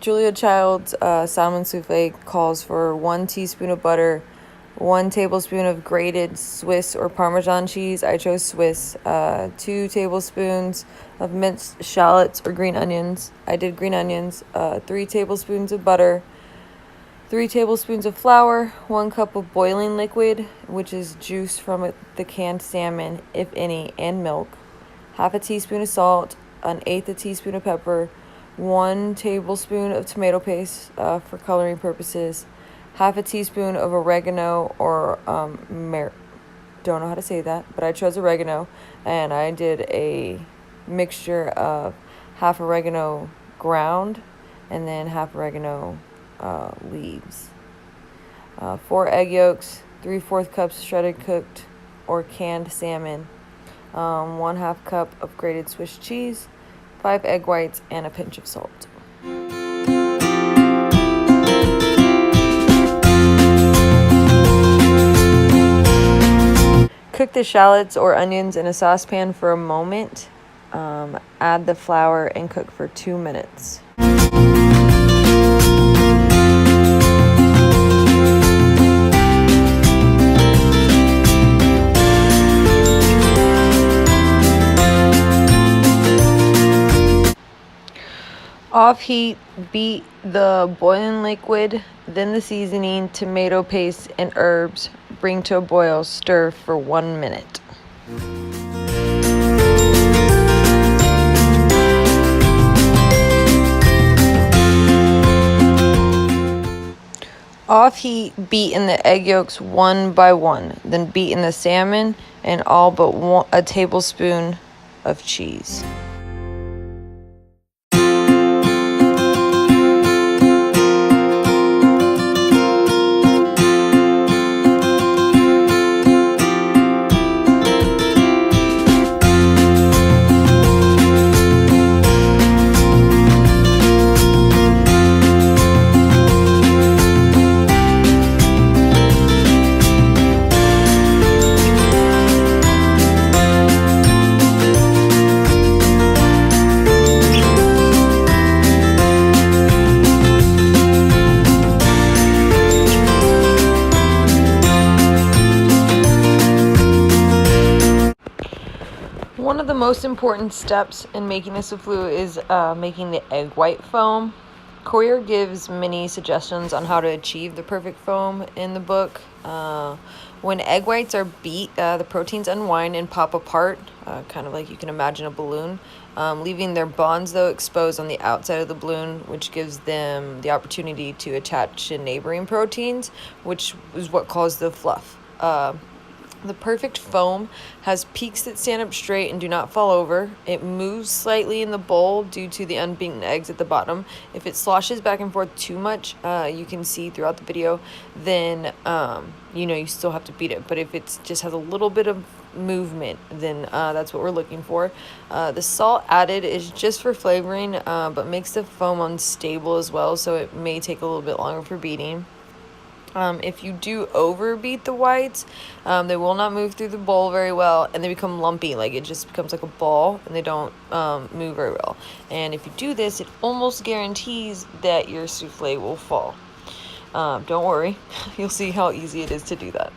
Julia Child's salmon souffle calls for 1 teaspoon of butter, 1 tablespoon of grated Swiss or Parmesan cheese. I chose Swiss. 2 tablespoons of minced shallots or green onions. I did green onions. 3 tablespoons of butter, 3 tablespoons of flour, 1 cup of boiling liquid, which is juice from the canned salmon, if any, and milk, half a teaspoon of salt, 1/8 a teaspoon of pepper, 1 tablespoon of tomato paste for coloring purposes, half a teaspoon of oregano or don't know how to say that, but I chose oregano, and I did a mixture of half oregano ground and then half oregano leaves. 4 egg yolks, 3/4 cups shredded cooked or canned salmon, 1/2 cup of grated Swiss cheese, 5 egg whites, and a pinch of salt. Cook the shallots or onions in a saucepan for a moment. Add the flour and cook for 2 minutes. Off heat, beat the boiling liquid, then the seasoning, tomato paste, and herbs. Bring to a boil, stir for 1 minute. Off heat, beat in the egg yolks 1 by 1, then beat in the salmon and all but a tablespoon of cheese. One of the most important steps in making a souffle is making the egg white foam. Coyer gives many suggestions on how to achieve the perfect foam in the book. When egg whites are beat, the proteins unwind and pop apart, kind of like you can imagine a balloon, leaving their bonds though exposed on the outside of the balloon, which gives them the opportunity to attach to neighboring proteins, which is what caused the fluff. The perfect foam has peaks that stand up straight and do not fall over. It moves slightly in the bowl due to the unbeaten eggs at the bottom. If it sloshes back and forth too much, you can see throughout the video, then you still have to beat it. But if it just has a little bit of movement, then that's what we're looking for. The salt added is just for flavoring, but makes the foam unstable as well, so it may take a little bit longer for beating. If you do overbeat the whites, they will not move through the bowl very well, and they become lumpy, like it just becomes like a ball, and they don't move very well. And if you do this, it almost guarantees that your souffle will fall. Don't worry, you'll see how easy it is to do that.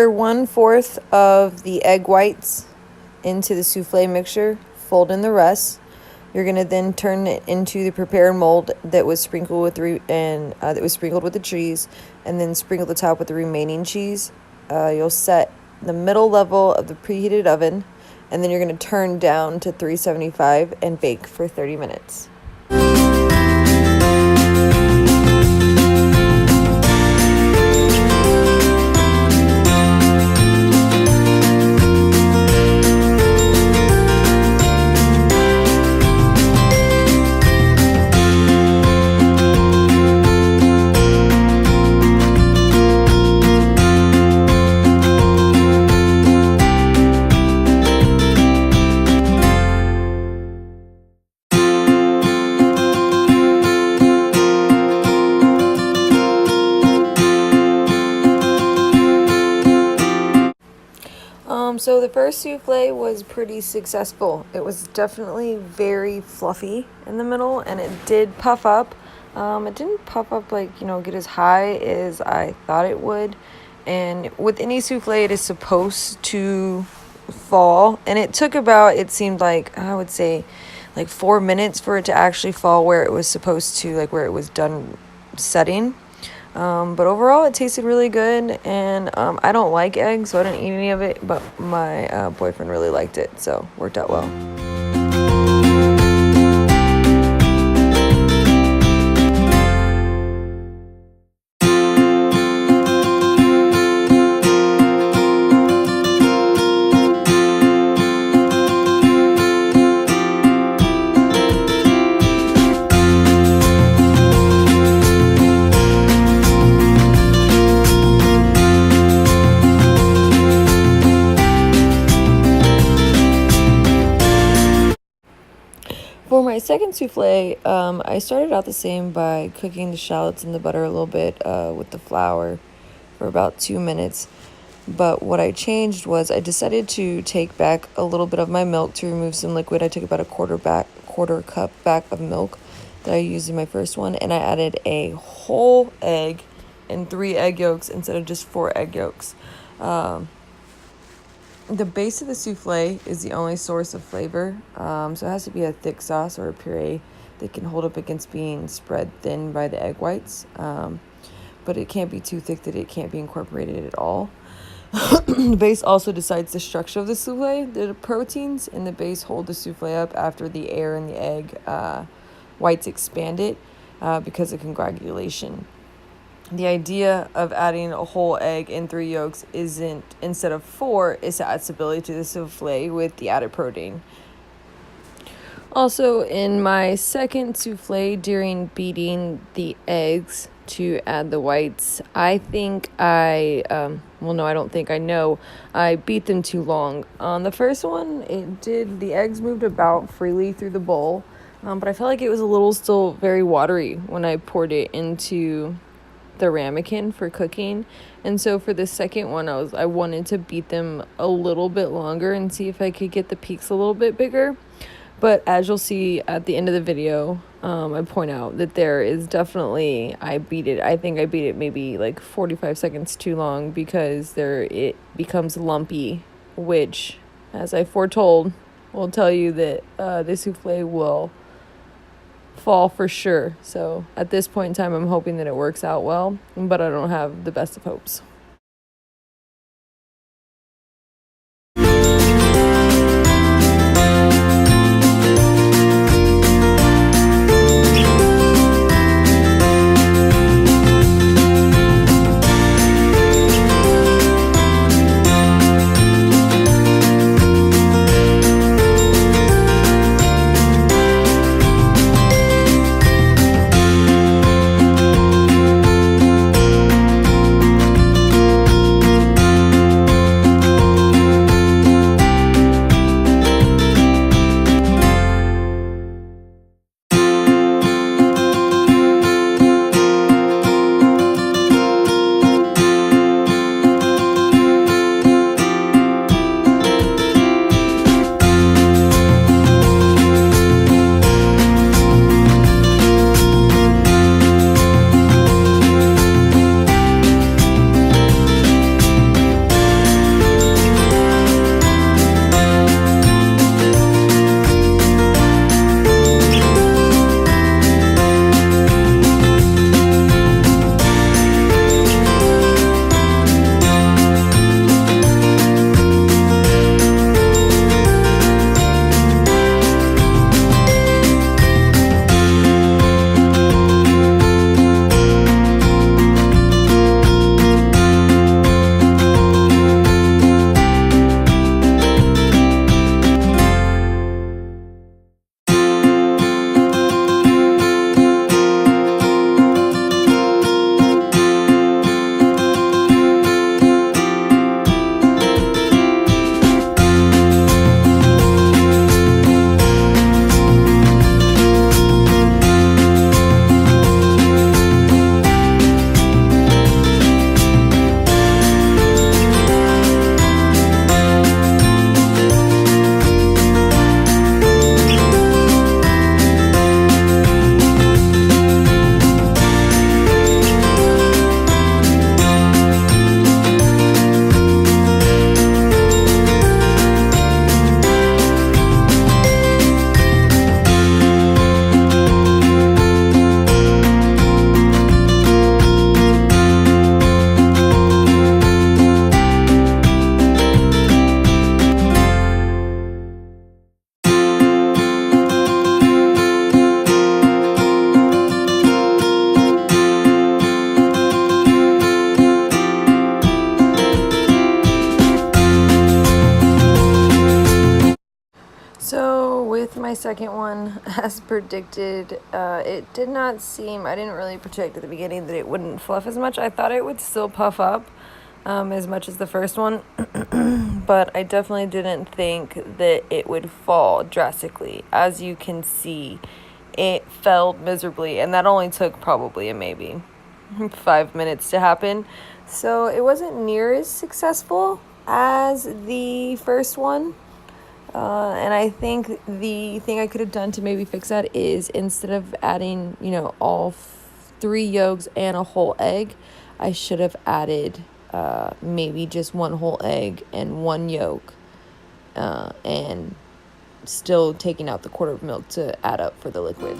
stir 1/4 of the egg whites into the souffle mixture, fold in the rest. You're gonna then turn it into the prepared mold that was sprinkled with the cheese, and then sprinkle the top with the remaining cheese. You'll set the middle level of the preheated oven, and then you're gonna turn down to 375 and bake for 30 minutes. So the first souffle was pretty successful. It was definitely very fluffy in the middle, and it did puff up. It didn't puff up like, get as high as I thought it would. And with any souffle, it is supposed to fall. And it took about, it seemed like, I would say, like 4 minutes for it to actually fall where it was supposed to, like where it was done setting. But overall, it tasted really good, and I don't like eggs, so I didn't eat any of it, but my boyfriend really liked it, so worked out well. For my second souffle, I started out the same by cooking the shallots in the butter a little bit with the flour for about 2 minutes. But what I changed was I decided to take back a little bit of my milk to remove some liquid. I took about a quarter cup back of milk that I used in my first one, and I added a whole egg and 3 egg yolks instead of just 4 egg yolks. The base of the souffle is the only source of flavor, so it has to be a thick sauce or a puree that can hold up against being spread thin by the egg whites, but it can't be too thick that it can't be incorporated at all. The base also decides the structure of the souffle. The proteins in the base hold the souffle up after the air in the egg whites expand it because of coagulation. The idea of adding a whole egg and 3 yolks isn't, instead of 4, is to add stability to the souffle with the added protein. Also, in my second souffle, during beating the eggs to add the whites, I think I know I beat them too long. On the first one, the eggs moved about freely through the bowl, but I felt like it was a little still very watery when I poured it into the ramekin for cooking. And so for the second one, I wanted to beat them a little bit longer and see if I could get the peaks a little bit bigger. But as you'll see at the end of the video, I point out that there is definitely, I think I beat it maybe like 45 seconds too long because it becomes lumpy, which, as I foretold, will tell you that the souffle will fall for sure. So at this point in time, I'm hoping that it works out well, but I don't have the best of hopes. second one, as predicted, it did not seem, I didn't really predict at the beginning that it wouldn't fluff as much. I thought it would still puff up as much as the first one, but I definitely didn't think that it would fall drastically. As you can see, it fell miserably, and that only took probably maybe 5 minutes to happen. So it wasn't near as successful as the first one. And I think the thing I could have done to maybe fix that is, instead of adding, all 3 yolks and a whole egg, I should have added maybe just 1 whole egg and 1 yolk, and still taking out the 1/4 of milk to add up for the liquid.